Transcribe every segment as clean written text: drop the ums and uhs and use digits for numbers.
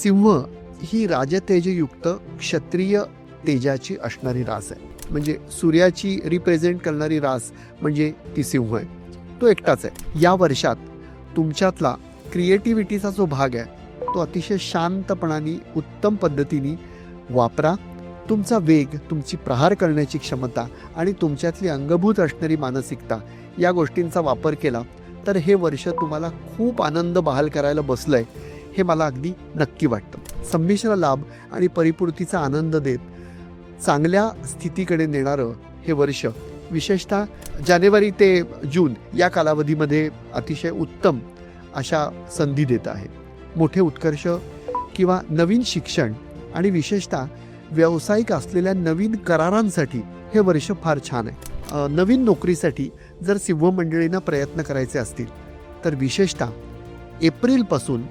सिंह ही राजतेजयुक्त क्षत्रिय तेजाची असणारी रास आहे. म्हणजे सूर्याची रिप्रेझेंट करणारी रास म्हणजे ती सिंह आहे. तो एकटाच आहे. या वर्षात तुमच्यातला क्रिएटिव्हिटीचा जो भाग आहे तो अतिशय शांतपणाने उत्तम पद्धतीने वापरा. तुमचा वेग, तुमची प्रहार करण्याची क्षमता आणि तुमच्यातली अंगभूत असणारी मानसिकता या गोष्टींचा वापर केला तर हे वर्ष तुम्हाला खूप आनंद बहाल करायला बसलंय हे मला अगदी नक्की वाटतं. संमिश्र लाभ आणि परिपूर्तीचा आनंद देत चांगल्या स्थितीकडे नेणारं हे वर्ष विशेषतः जानेवारी ते जून या कालावधीमध्ये अतिशय उत्तम अशा संधी देत आहे. मोठे उत्कर्ष किंवा नवीन शिक्षण आणि विशेषतः व्यावसायिक असलेल्या नवीन करारांसाठी हे वर्ष फार छान आहे. नवीन नोकरीसाठी जर सिंह मंडळींना प्रयत्न करायचे असतील तर विशेषतः एप्रिलपासून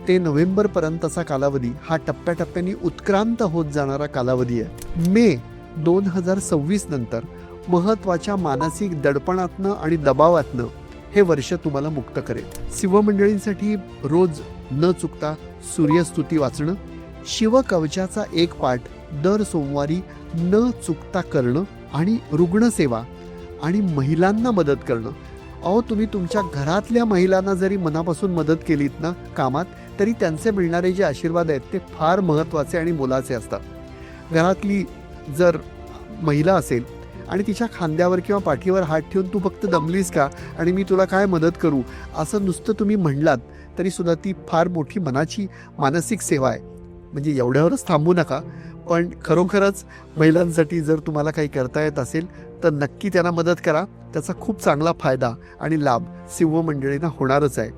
ते नोव्हेंबरपर्यंतचा कालावधी हा टप्प्याटप्प्याने उत्क्रांत होत जाणारा कालावधी आहे. मे 2026 नंतर महत्त्वाच्या मानसिक दडपणातनं आणि दबावातनं हे वर्ष तुम्हाला मुक्त करेल. सिंह मंडळींसाठी रोज न चुकता सूर्यस्तुती वाचणं, शिवकवचाचा एक पाठ दर सोमवारी न चुकता करणं आणि रुग्णसेवा आणि महिलांना मदत करणं. अहो, तुम्ही तुमच्या घरातल्या महिलांना जरी मनापासून मदत केलीत ना कामात, तरी त्यांचे मिळणारे जे आशीर्वाद आहेत ते फार महत्त्वाचे आणि मोलाचे असतात. घरातली जर महिला असेल आणि तिच्या खांद्यावर किंवा पाठीवर हात ठेवून तू फक्त दमलीस का आणि मी तुला काय मदत करू असं नुसतं तुम्ही म्हणलात तरी सुद्धा ती फार मोठी मनाची मानसिक सेवा आहे. म्हणजे एवढ्यावरच थांबू नका, पण खरोखरच महिलांसाठी जर तुम्हाला काही करता येत असेल तर नक्की त्यांना मदत करा. त्याचा खूप चांगला फायदा आणि लाभ सिंह मंडळींना होणारच आहे.